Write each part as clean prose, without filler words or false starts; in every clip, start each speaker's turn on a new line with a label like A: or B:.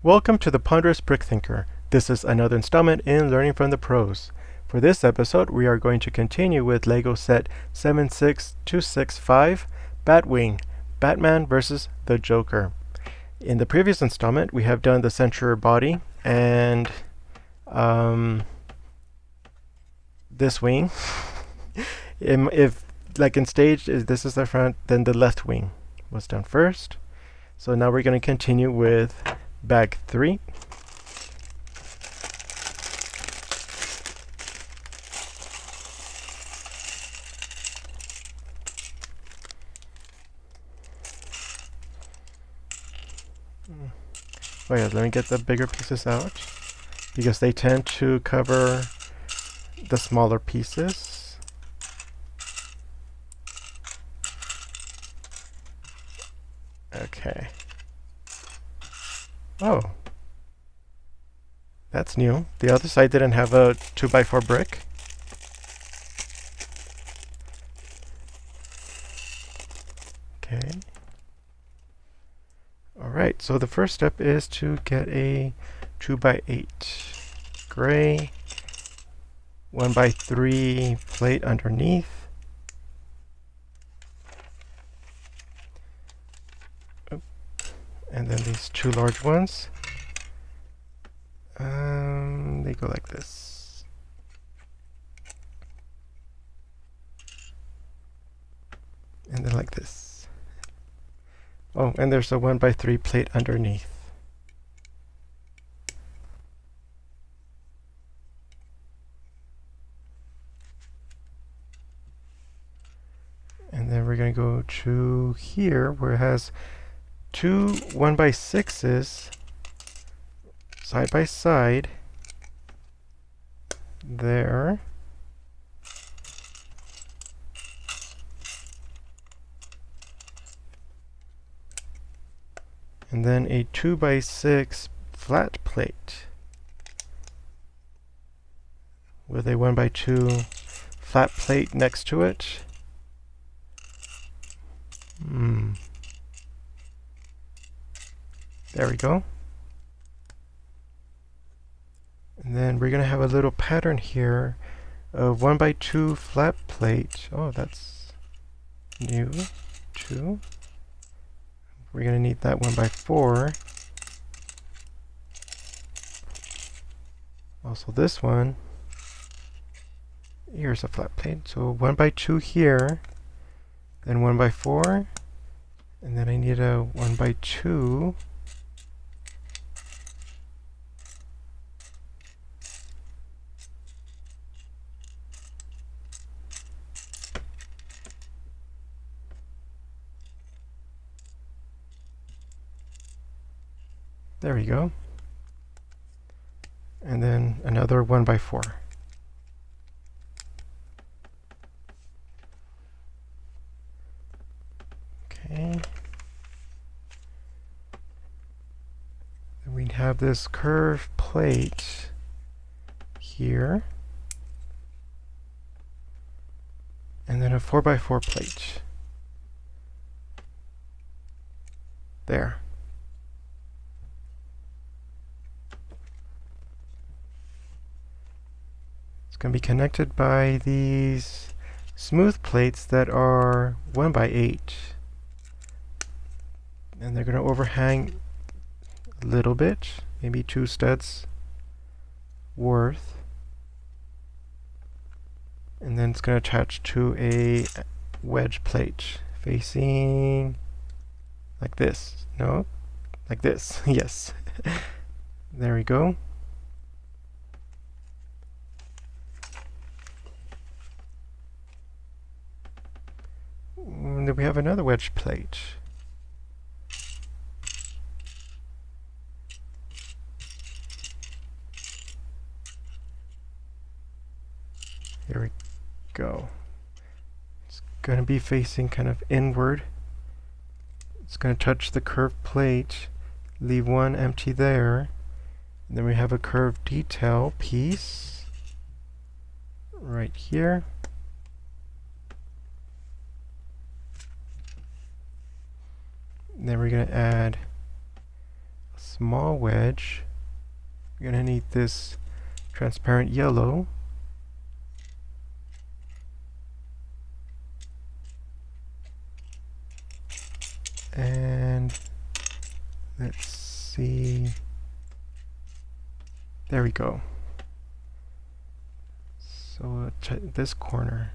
A: Welcome to the Ponderous Brick Thinker. This is another installment in Learning from the Pros. For this episode, we are going to continue with LEGO set 76265, Batwing, Batman vs. the Joker. In the previous installment, we have done the center body and this wing. If like in stage, this is the front, then the left wing was done first. So now we're going to continue with bag 3. Oh yeah, let me get the bigger pieces out because they tend to cover the smaller pieces. Okay. Oh. That's new. The other side didn't have a 2x4 brick. Okay. Alright, so the first step is to get a 2x8 gray 1x3 plate underneath. And then these two large ones. They go like this. And then like this. Oh, and there's a 1x3 plate underneath. And then we're going to go to here where it has two 1x6s side by side. There. And then a 2x6 flat plate with a 1x2 flat plate next to it. There we go. And then we're going to have a little pattern here of 1x2 flat plate. Oh, that's new too. We're going to need that 1x4. Also this one. Here's a flat plate. So 1x2 here. Then 1x4. And then I need a 1x2. There we go. And then another 1x4. Okay. Then we have this curved plate here. And then a 4x4 plate. There. Going to be connected by these smooth plates that are 1x8, and they're going to overhang a little bit, maybe 2 studs worth, and then it's going to attach to a wedge plate facing like this. No, like this. Yes. There we go. And then we have another wedge plate. Here we go. It's going to be facing kind of inward. It's going to touch the curved plate, leave one empty there. And then we have a curved detail piece right here. Then we're going to add small wedge. We're going to need this transparent yellow. And let's see. There we go. So check this corner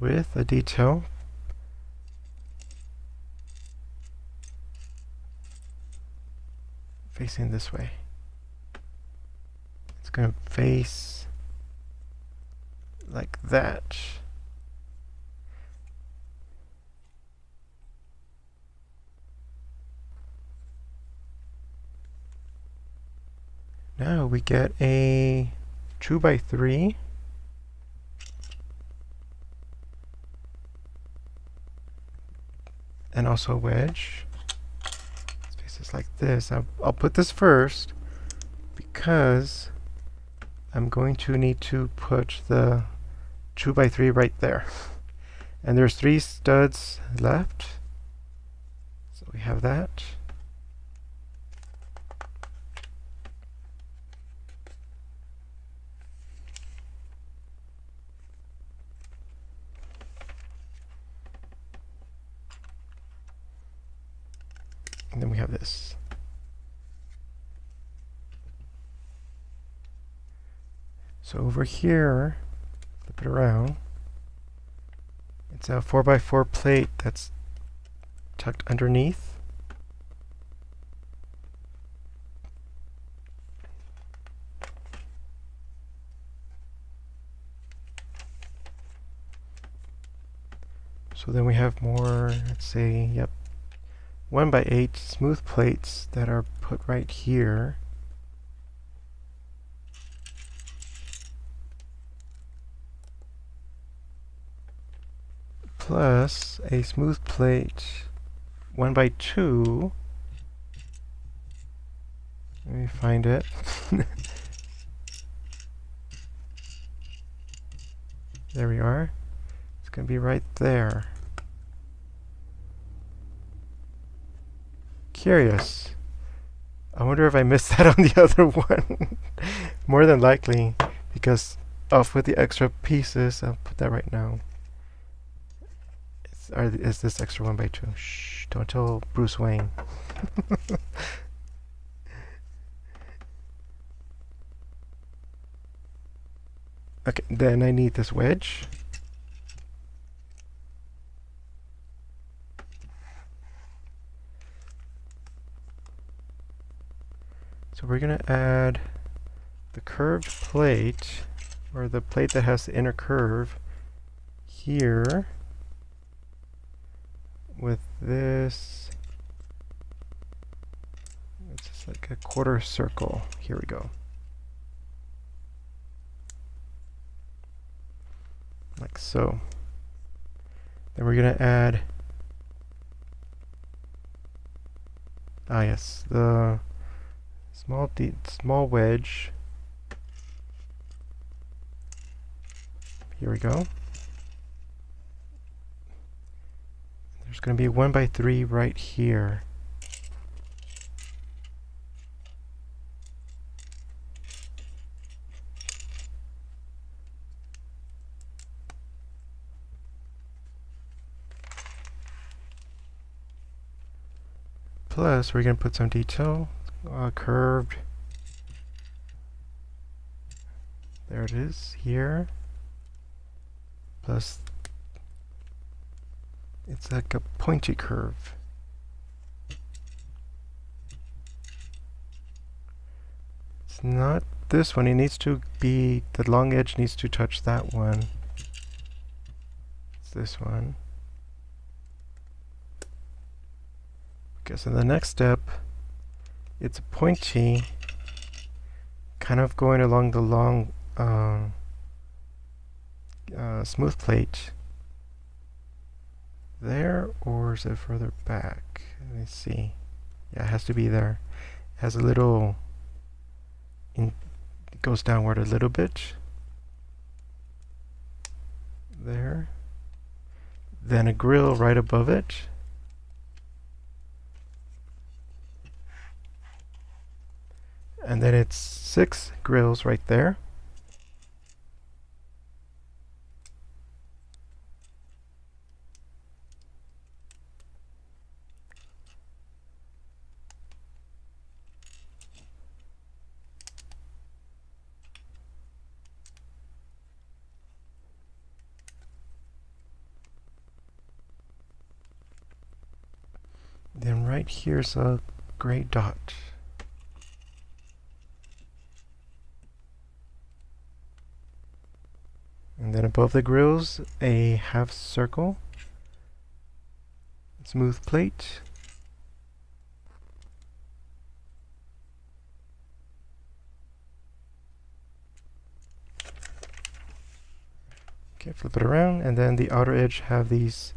A: with a detail. Facing this way. It's going to face like that. Now we get a 2x3. And also a wedge. Spaces like this. I'll put this first because I'm going to need to put the 2x3 right there. And there's 3 studs left. So we have that. And then we have this. So over here, flip it around. It's a 4x4 plate that's tucked underneath. So then we have more, let's say, yep, 1x8 smooth plates that are put right here. Plus a smooth plate 1x2. Let me find it. There we are. It's going to be right there. Curious. I wonder if I missed that on the other one. More than likely, because off with the extra pieces. I'll put that right now. Is this extra 1x2? Shh, don't tell Bruce Wayne. Okay, then I need this wedge. So we're going to add the curved plate, or the plate that has the inner curve, here with this. It's just like a quarter circle. Here we go. Like so. Then we're going to add, yes, the small wedge. Here we go. There's going to be a 1x3 right here. Plus, we're going to put some detail, curved. There it is, here. Plus, it's like a pointy curve. It's not this one. It needs to be, the long edge needs to touch that one. It's this one. Okay, so the next step, it's a pointy, kind of going along the long smooth plate. There, or is it further back? Let me see. Yeah, it has to be there. It has a little, it goes downward a little bit. There. Then a grill right above it. And then it's 6 grills right there. Then right here's a gray dot. And then above the grills, a half circle. Smooth plate. Okay, flip it around, and then the outer edge have these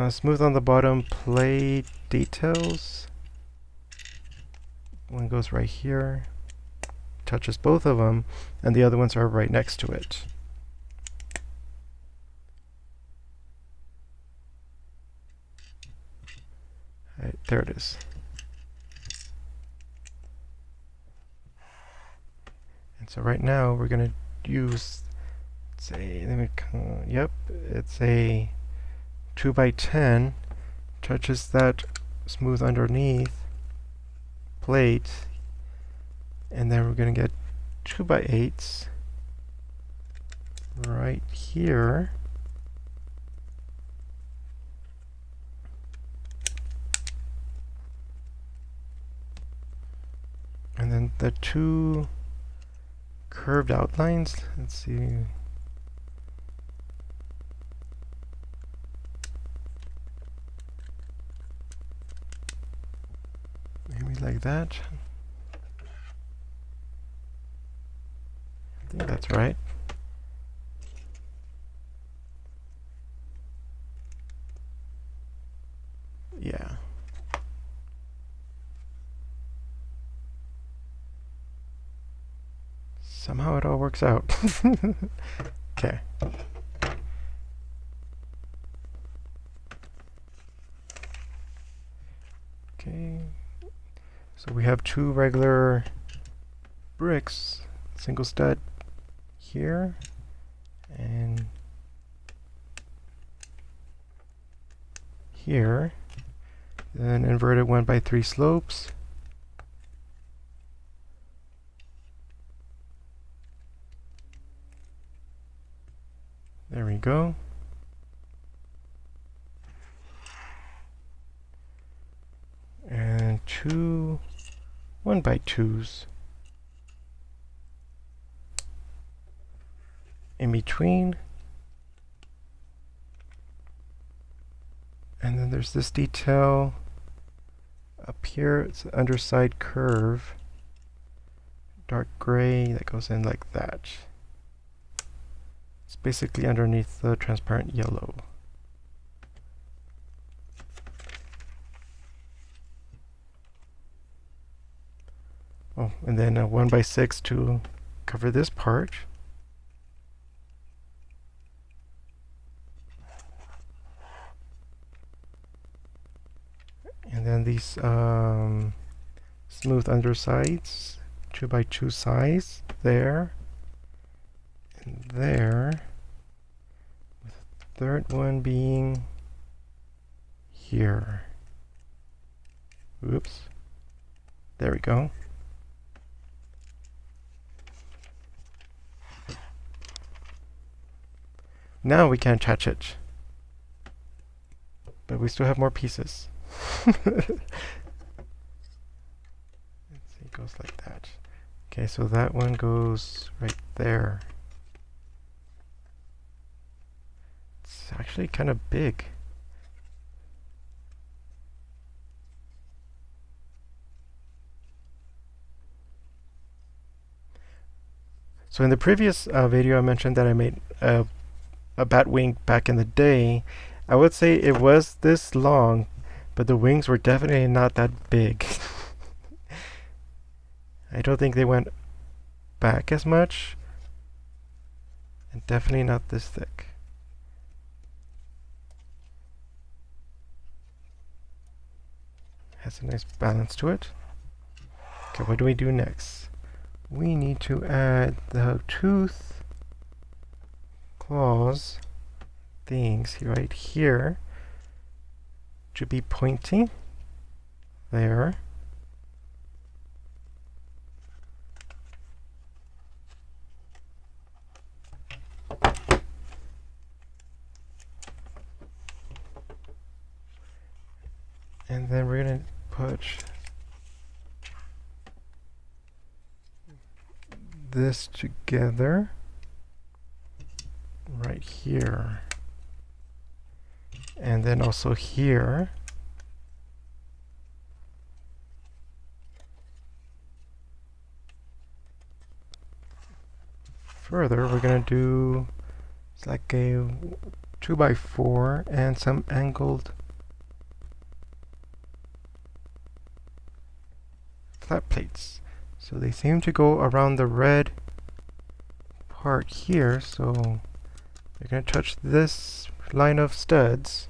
A: smooth on the bottom plate details. One goes right here, touches both of them, and the other ones are right next to it. Right, there it is. And so right now we're going to use, say, yep, it's a 2x10, touches that smooth underneath plate, and then we're going to get 2x8s right here. And then the two curved outlines, let's see. Maybe like that. I think that's right. Yeah. Somehow it all works out. Okay. Okay. So we have two regular bricks, single stud here, and here. Then inverted 1x3 slopes. There we go. And two 1x2s in between. And then there's this detail up here. It's the underside curve, dark gray that goes in like that. It's basically underneath the transparent yellow. Oh, and then a 1x6 to cover this part. And then these smooth undersides, 2x2 size there and there, with the third one being here. Oops. There we go. Now we can attach it. But we still have more pieces. Let's see, it goes like that. Okay, so that one goes right there. It's actually kind of big. So in the previous video I mentioned that I made a Batwing back in the day. I would say it was this long, but the wings were definitely not that big. I don't think they went back as much, and definitely not this thick. Has a nice balance to it. Okay, what do we do next? We need to add the tooth claws things right here to be pointing there. And then we're going to put this together right here. And then also here. Further, we're going to do it's like a 2x4 and some angled flat plates. So they seem to go around the red part here, so you're going to touch this line of studs.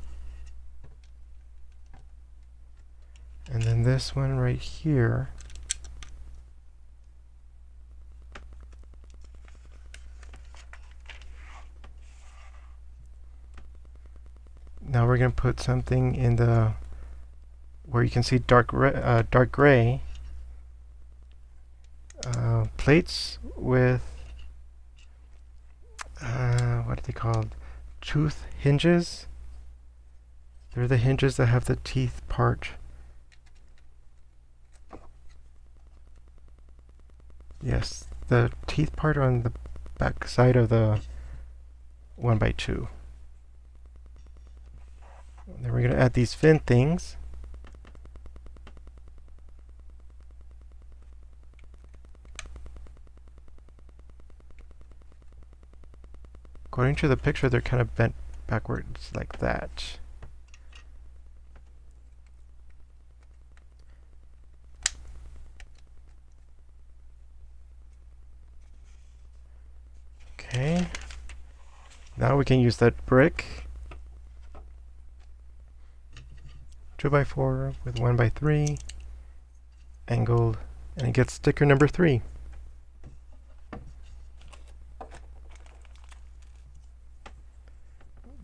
A: And then this one right here. Now we're going to put something in the where you can see dark gray plates with what are they called? Tooth hinges. They're the hinges that have the teeth part. Yes, the teeth part on the back side of the 1x2. Then we're going to add these fin things. According to the picture, they're kind of bent backwards like that. Okay. Now we can use that brick. 2x4 with 1x3 angled, and it gets sticker number 3.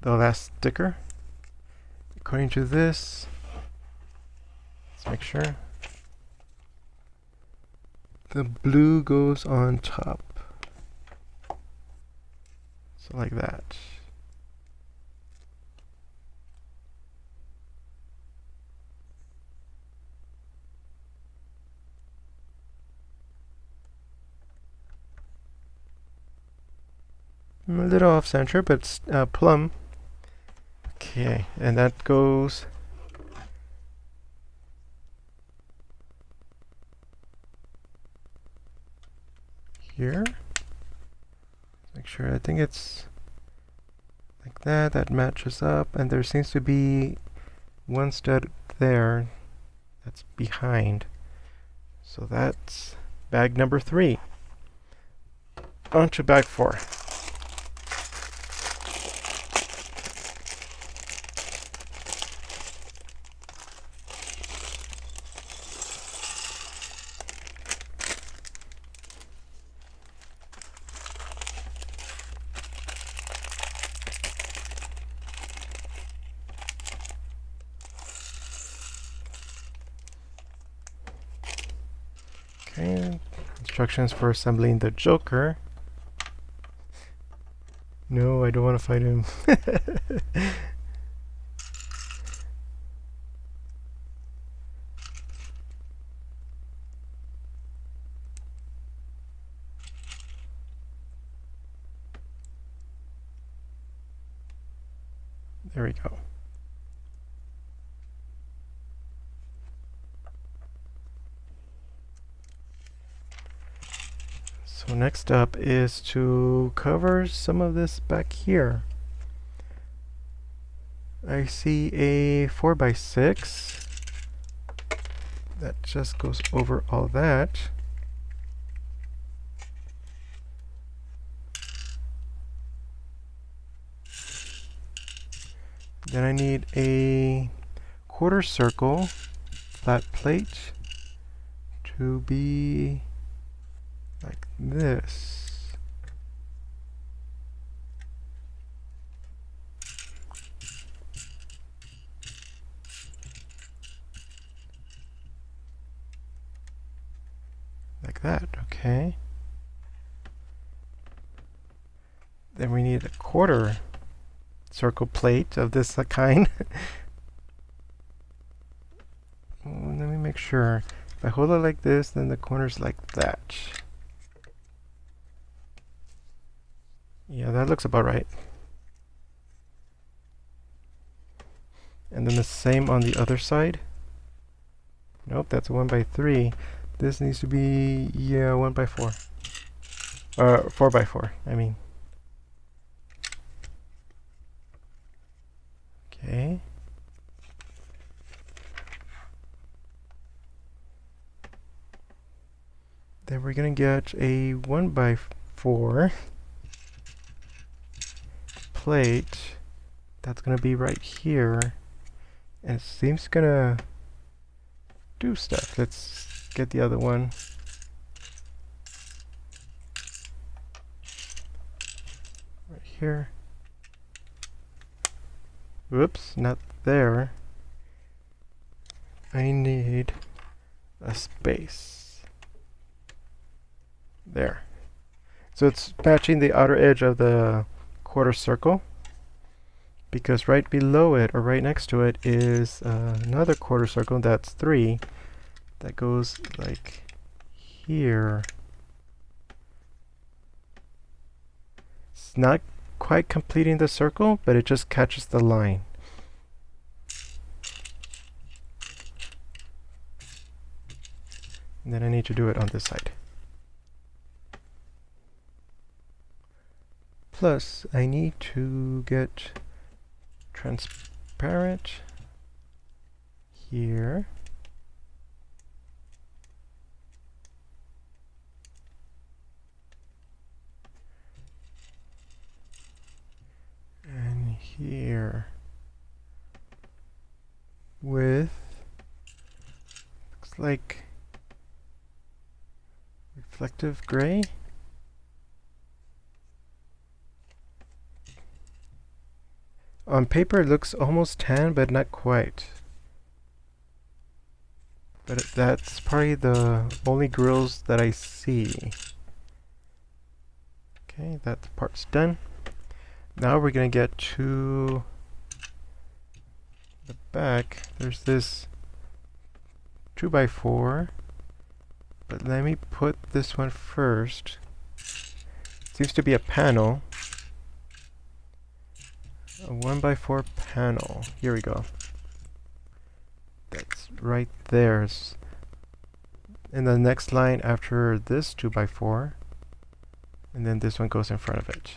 A: The last sticker. According to this, let's make sure. The blue goes on top. So like that. A little off center, but it's plumb. Okay, and that goes here. Make sure, I think it's like that. That matches up, and there seems to be one stud there that's behind. So that's bag number 3. On to bag 4. Okay, instructions for assembling the Joker. No, I don't want to fight him. There we go. So next up is to cover some of this back here. I see a 4x6 that just goes over all that. Then I need a quarter circle flat plate to be like this. Like that, okay. Then we need a quarter circle plate of this kind. Let me make sure. If I hold it like this, then the corner's like that. Yeah, that looks about right. And then the same on the other side. Nope, that's a 1x3. This needs to be, yeah, 1x4. 4x4, I mean. Okay. Then we're gonna get a 1x4 plate that's gonna be right here, and it seems gonna do stuff. Let's get the other one. Right here. Whoops, not there. I need a space. There. So it's matching the outer edge of the quarter circle, because right below it, or right next to it, is another quarter circle that's 3 that goes like here. It's not quite completing the circle, but it just catches the line. And then I need to do it on this side. Plus, I need to get transparent here. And here. With, looks like reflective gray. On paper it looks almost tan, but not quite. But that's probably the only grills that I see. Okay, that part's done. Now we're gonna get to the back. There's this 2x4, but let me put this one first. Seems to be a panel. A 1x4 panel. Here we go. That's right there. In the next line after this 2x4, and then this one goes in front of it.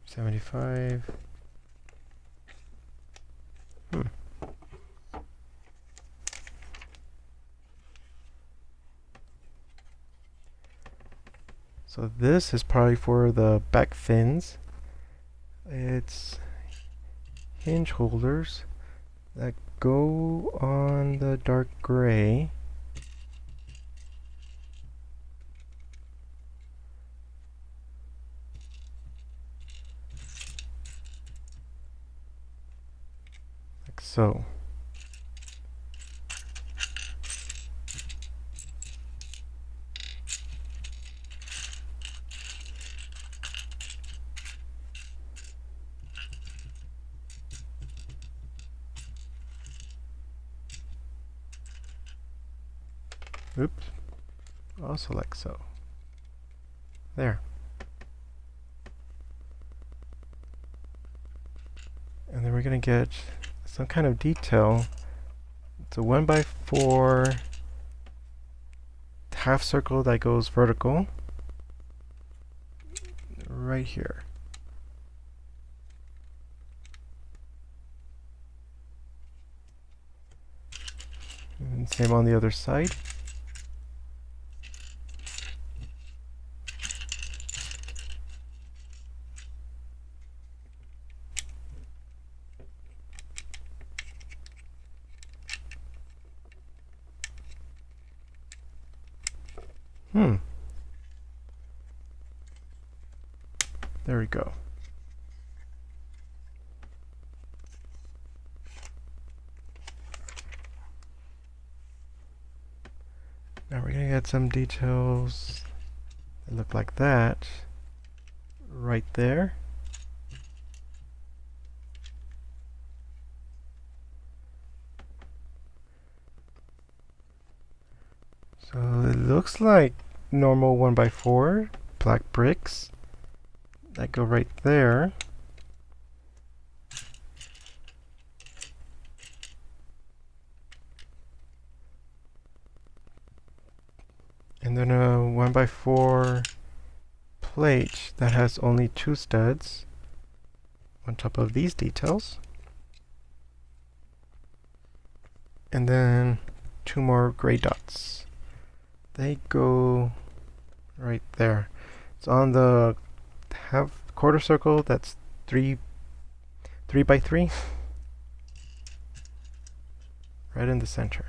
A: $75. So this is probably for the back fins. It's hinge holders that go on the dark gray. Like so. Oops. Also like so. There. And then we're going to get some kind of detail. It's a 1x4 half circle that goes vertical. Right here. And same on the other side. Hmm. There we go. Now we're gonna get some details that look like that right there. So it looks like normal 1x4 black bricks that go right there. And then a 1x4 plate that has only 2 studs on top of these details. And then 2 more gray dots. They go right there. It's on the half quarter circle that's 3x3, right in the center.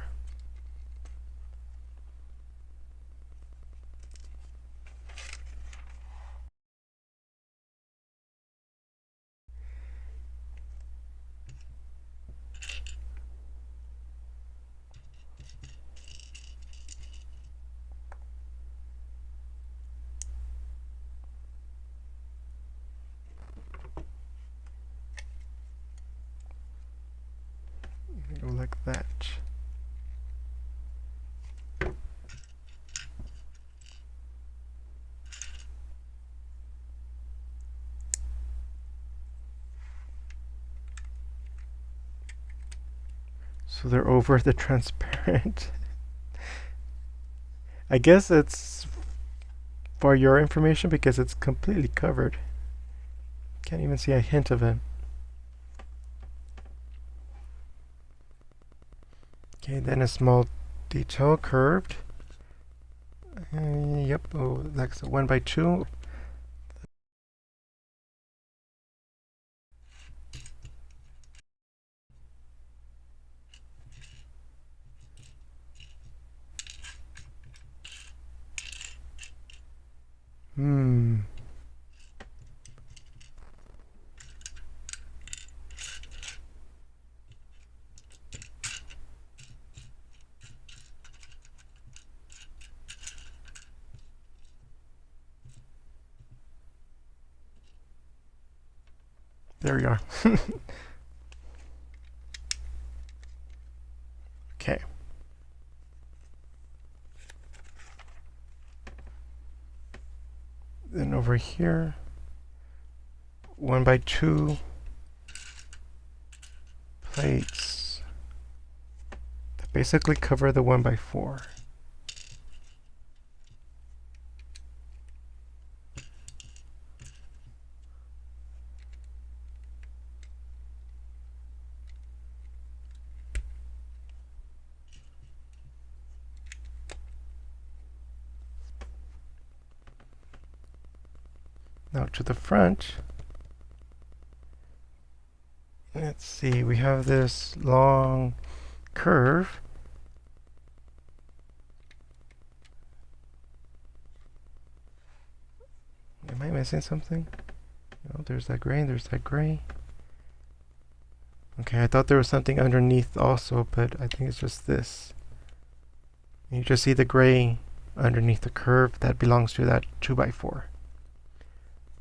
A: Go like that. So they're over the transparent. I guess it's for your information because it's completely covered. Can't even see a hint of it. Okay, then a small detail curved. Yep, oh, that's a 1x2. Hmm. There we are. Okay. Then over here, 1x2 plates that basically cover the 1x4. Now to the front, let's see, we have this long curve. Am I missing something? No, there's that gray, there's that gray. Okay, I thought there was something underneath also, but I think it's just this. You just see the gray underneath the curve that belongs to that 2x4.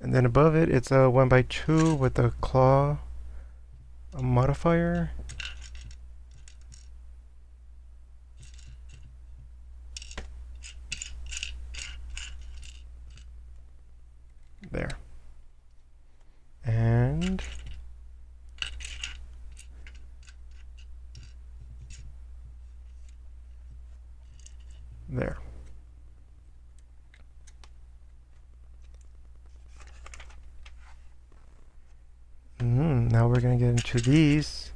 A: And then above it, it's a 1x2 with a claw modifier. There. And there. Now we're going to get into these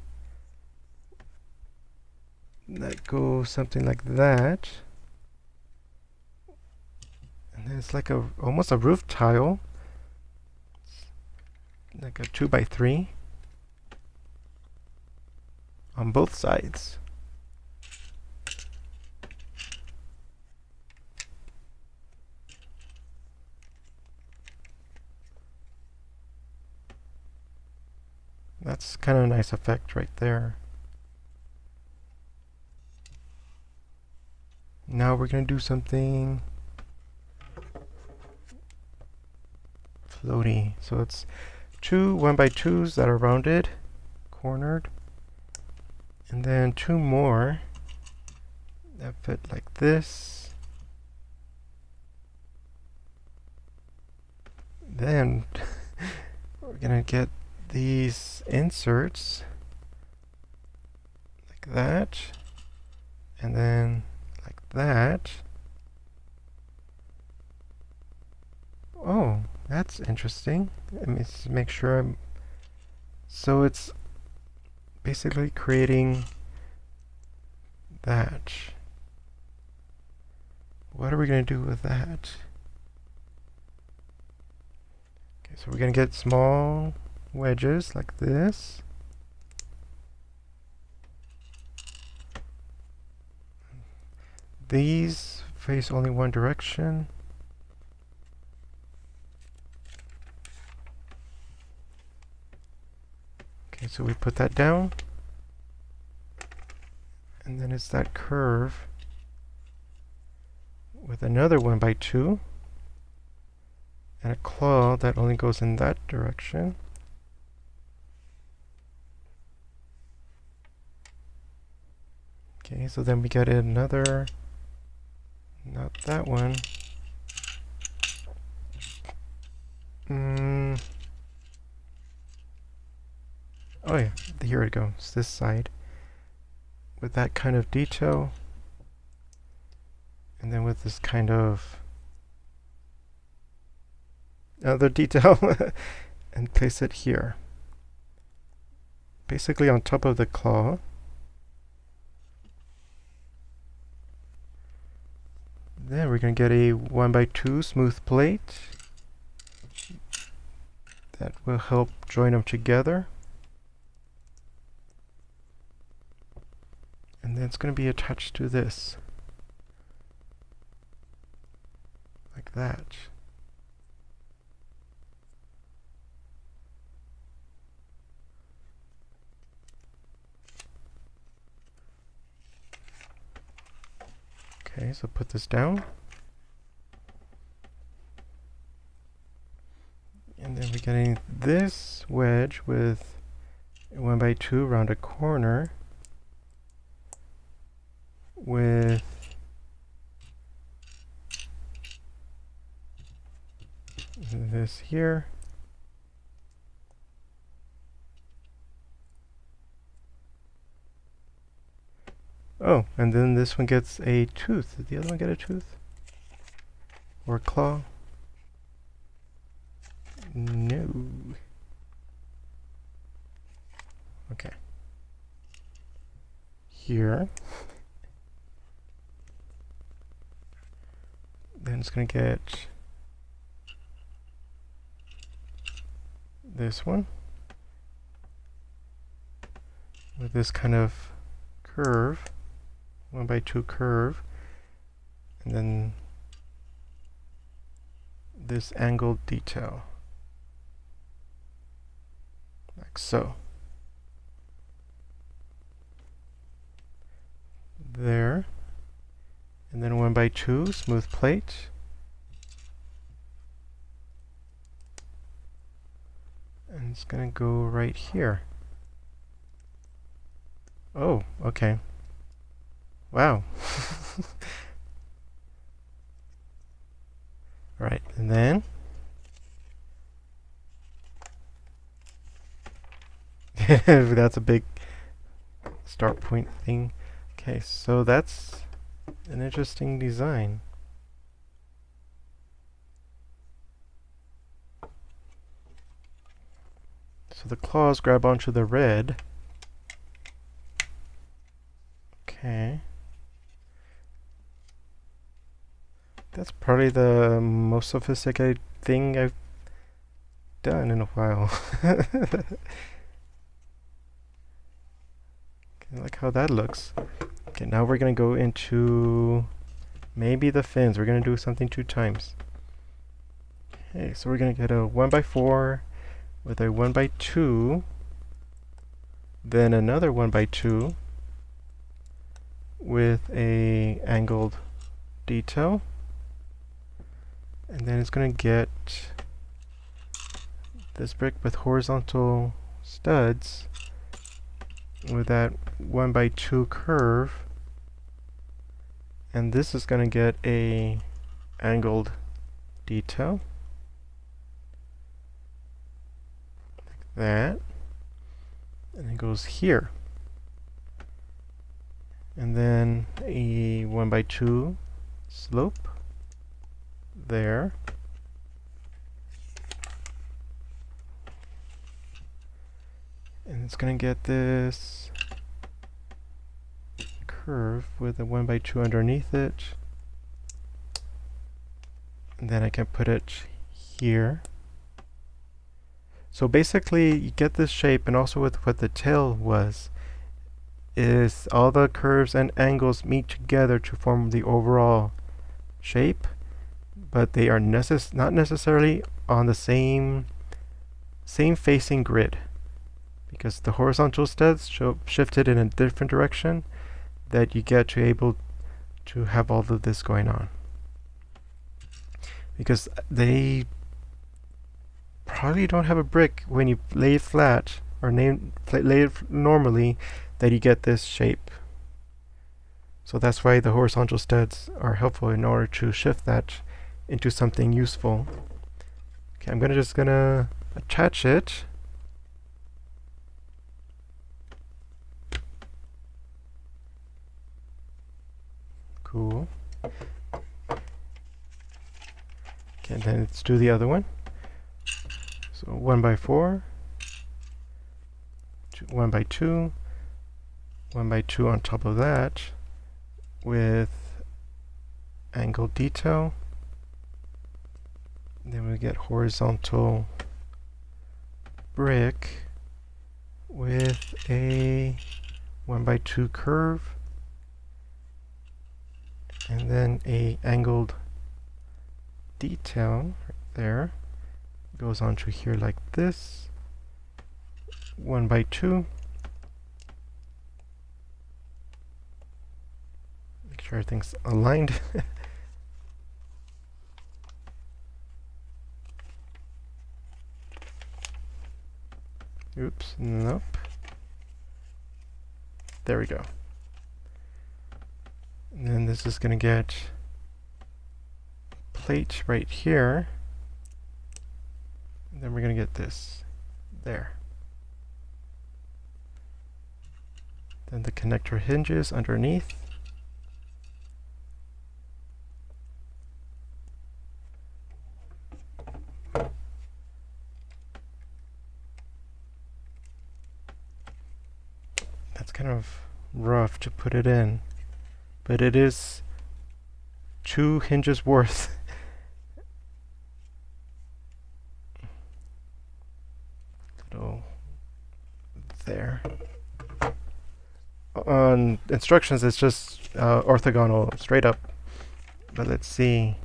A: that go something like that. And then it's like a almost a roof tile, like a 2x3 on both sides. kind of a nice effect right there. Now we're going to do something floaty. So it's two 1x2s that are rounded, cornered, and then two more that fit like this. Then we're going to get these inserts like that, and then like that. Oh, that's interesting. Let me make sure I'm... So it's basically creating that. What are we going to do with that? Okay, so we're going to get small wedges like this. These face only one direction. Okay, so we put that down. And then it's that curve with another 1x2 and a claw that only goes in that direction. Okay, so then we get another, not that one. Oh yeah, here it goes, this side. With that kind of detail. And then with this kind of other detail. And place it here. Basically on top of the claw. Then we're going to get a 1x2 smooth plate that will help join them together. And then it's going to be attached to this. Like that. Okay, so put this down. And then we're getting this wedge with a 1x2 around a corner with this here. Oh, and then this one gets a tooth. Did the other one get a tooth? Or a claw? No. Okay. Here. Then it's going to get this one with this kind of curve, 1x2 curve, and then this angled detail, like so. There. And then 1x2 smooth plate. And it's going to go right here. Oh, okay. Wow. Right, and then that's a big start point thing. Okay, so that's an interesting design. So the claws grab onto the red. Okay. That's probably the most sophisticated thing I've done in a while. Okay, like how that looks. Okay, now we're going to go into maybe the fins. We're going to do something 2 times. Okay, so we're going to get a 1x4 with a 1x2 then another 1x2 with a angled detail, and then it's going to get this brick with horizontal studs with that 1x2 curve, and this is going to get a angled detail like that, and it goes here, and then a 1x2 slope there, and it's going to get this curve with a 1x2 underneath it, and then I can put it here. So basically you get this shape, and also with what the tail was, is all the curves and angles meet together to form the overall shape, but they are not necessarily on the same facing grid, because the horizontal studs shifted in a different direction, that you get to able to have all of this going on, because they probably don't have a brick when you lay it flat or lay it normally that you get this shape. So that's why the horizontal studs are helpful in order to shift that into something useful. Okay, I'm just gonna attach it. Cool. Okay, then let's do the other one. So 1x4, 1x2, 1x2 on top of that with angled detail. Then we get horizontal brick with a 1x2 curve, and then a angled detail right there. Goes onto here like this. 1x2. Make sure everything's aligned. Oops, nope. There we go. And then this is going to get plate right here. And then we're going to get this there. Then the connector hinges underneath. That's kind of rough to put it in, but it is 2 hinges worth. Little there. On instructions it's just orthogonal straight up, but let's see,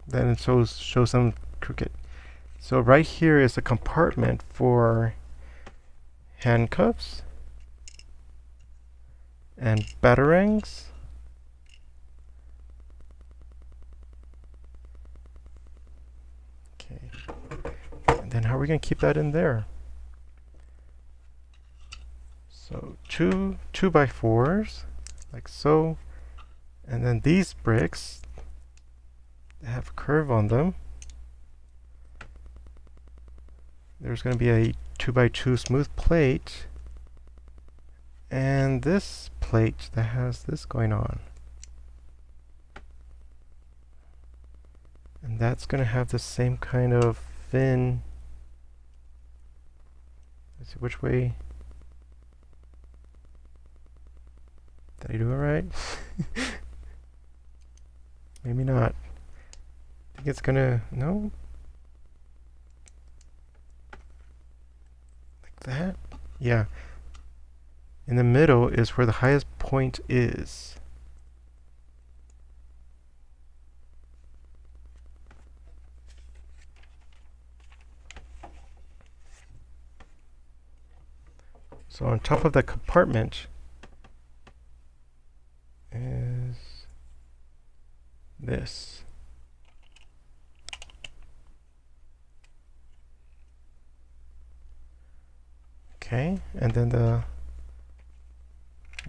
A: then it shows some crooked. So right here is a compartment for handcuffs and batarangs. Okay, and then how are we going to keep that in there? So two 2x4s, like so, and then these bricks, they have a curve on them. There's going to be a 2x2 smooth plate, and this plate that has this going on. And that's going to have the same kind of fin. Let's see which way. Did I do it right? Maybe not. I think it's gonna, no? Like that? Yeah. In the middle is where the highest point is. So on top of the compartment is this. Okay, and then the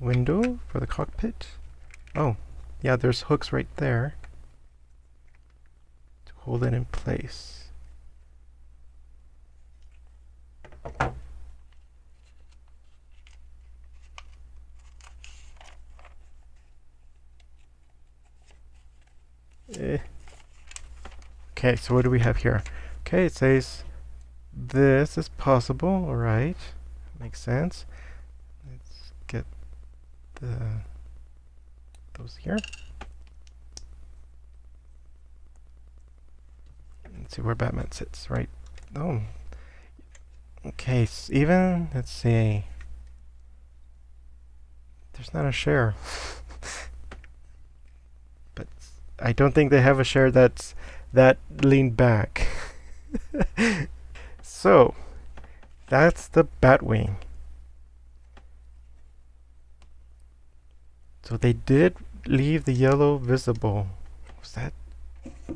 A: window for the cockpit. Oh, yeah, there's hooks right there to hold it in place. Okay, so what do we have here? Okay, it says this is possible, alright. Makes sense. Let's get those here. Let's see where Batman sits, right? Oh. Okay, so even, let's see. There's not a share. But I don't think they have a share that's that leaned back. So, that's the Batwing. So they did leave the yellow visible. Was that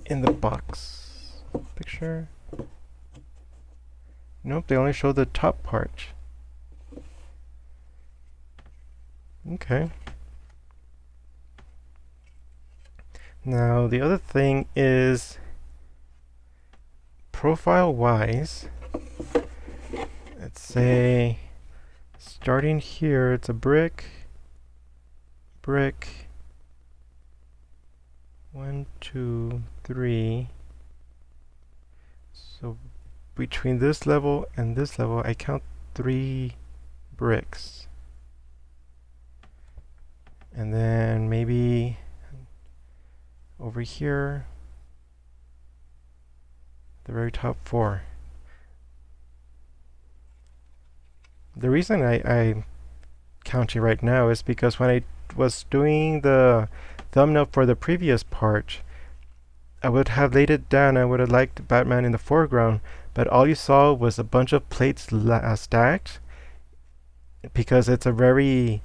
A: in the box picture? Nope, they only show the top part. Okay. Now the other thing is profile-wise, let's say starting here, it's a brick, 1, 2, 3. So between this level and this level, I count 3 bricks. And then maybe over here, the very top 4. The reason I'm counting right now is because when I was doing the thumbnail for the previous part, I would have laid it down. I would have liked Batman in the foreground, but all you saw was a bunch of plates stacked because it's a very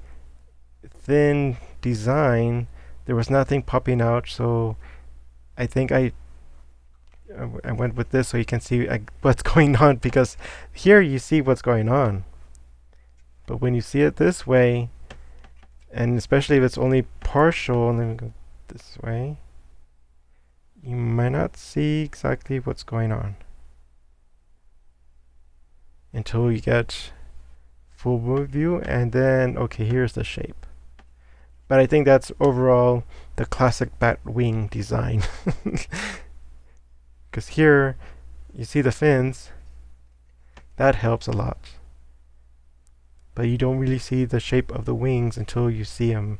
A: thin design. There was nothing popping out, so I think I went with this so you can see what's going on, because here you see what's going on. But when you see it this way, and especially if it's only partial, and then we go this way, you might not see exactly what's going on until you get full view, and then, okay, here's the shape. But I think that's overall the classic Batwing design. Because here, you see the fins, that helps a lot. But you don't really see the shape of the wings until you see them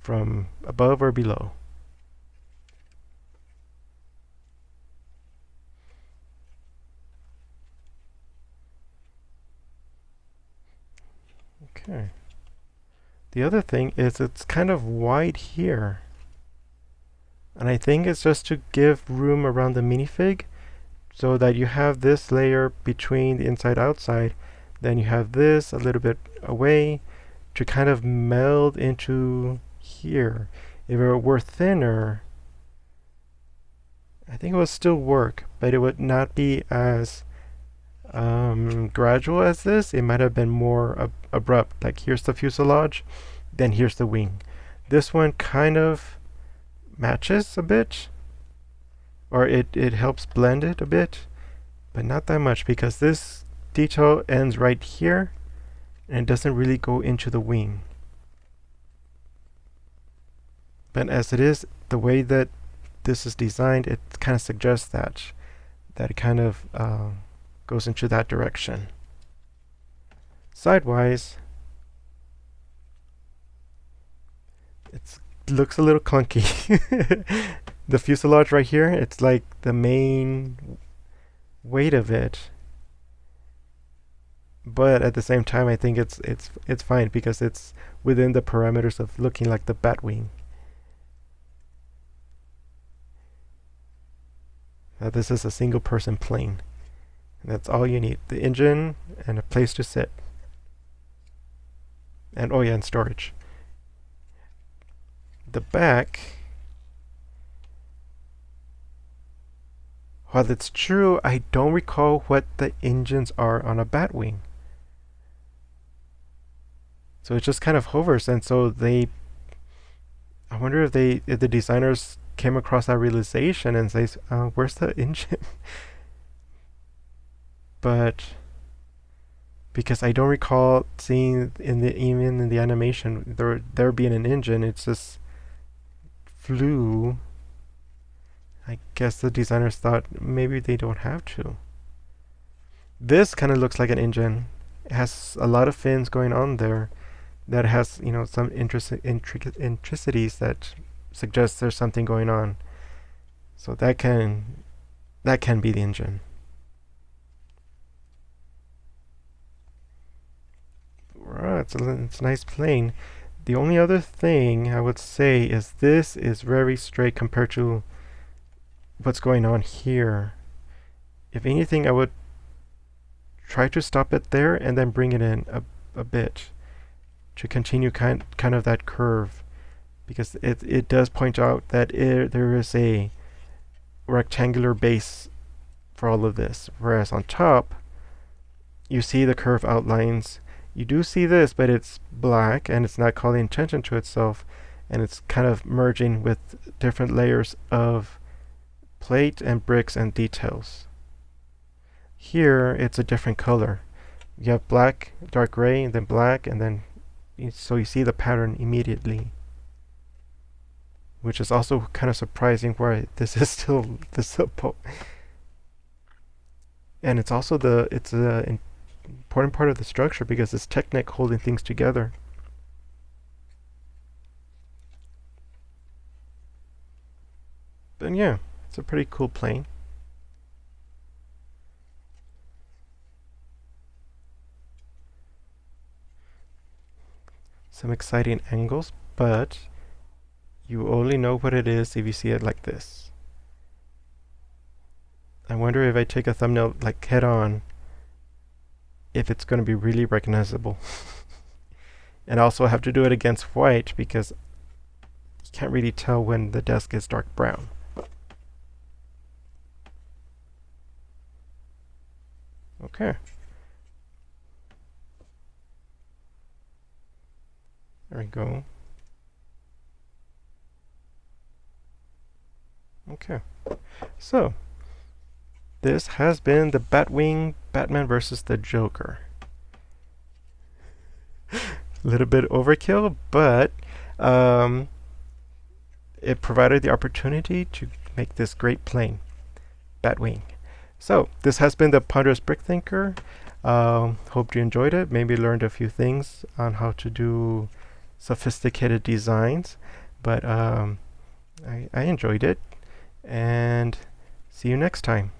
A: from above or below. Okay. The other thing is it's kind of wide here. And I think it's just to give room around the minifig so that you have this layer between the inside outside, then you have this a little bit away to kind of meld into here. If it were thinner, I think it would still work, but it would not be as gradual as this. It might have been more abrupt. Like here's the fuselage, then here's the wing. This one kind of matches a bit, or it helps blend it a bit, but not that much, because this detail ends right here and it doesn't really go into the wing. But as it is, the way that this is designed, it kind of suggests that it kind of goes into that direction. Sidewise, it looks a little clunky. The fuselage right here, it's like the main weight of it. But at the same time, I think it's fine because it's within the parameters of looking like the Batwing. This is a single person plane. And that's all you need. The engine and a place to sit. And oh yeah, and storage. The back, while it's true, I don't recall what the engines are on a Batwing. So it just kind of hovers, and so I wonder if the designers came across that realization and says, "Where's the engine?" But because I don't recall seeing even in the animation there being an engine, it just flew. I guess the designers thought maybe they don't have to. This kind of looks like an engine. It has a lot of fins going on there that has, some intricacies that suggest there's something going on. So that can be the engine. Right, it's a nice plane. The only other thing I would say is this is very straight compared to what's going on here. If anything, I would try to stop it there and then bring it in a bit to continue kind of that curve, because it does point out that there is a rectangular base for all of this, whereas on top you see the curve outlines. You do see this, but it's black and it's not calling attention to itself, and it's kind of merging with different layers of plate and bricks and details. Here it's a different color. You have black, dark gray, and then black, and then so you see the pattern immediately, which is also kind of surprising why this is still visible. And it's also it's an important part of the structure because it's Technic holding things together. But yeah, it's a pretty cool plane. Some exciting angles, but you only know what it is if you see it like this. I wonder if I take a thumbnail like head on, if it's going to be really recognizable. And also I have to do it against white because you can't really tell when the desk is dark brown. Okay. There we go. Okay. So, this has been the Batwing Batman versus the Joker. A little bit overkill, but it provided the opportunity to make this great plane, Batwing. So, this has been the Ponderous Brick Thinker. Hope you enjoyed it. Maybe learned a few things on how to do sophisticated designs, but I enjoyed it, and see you next time.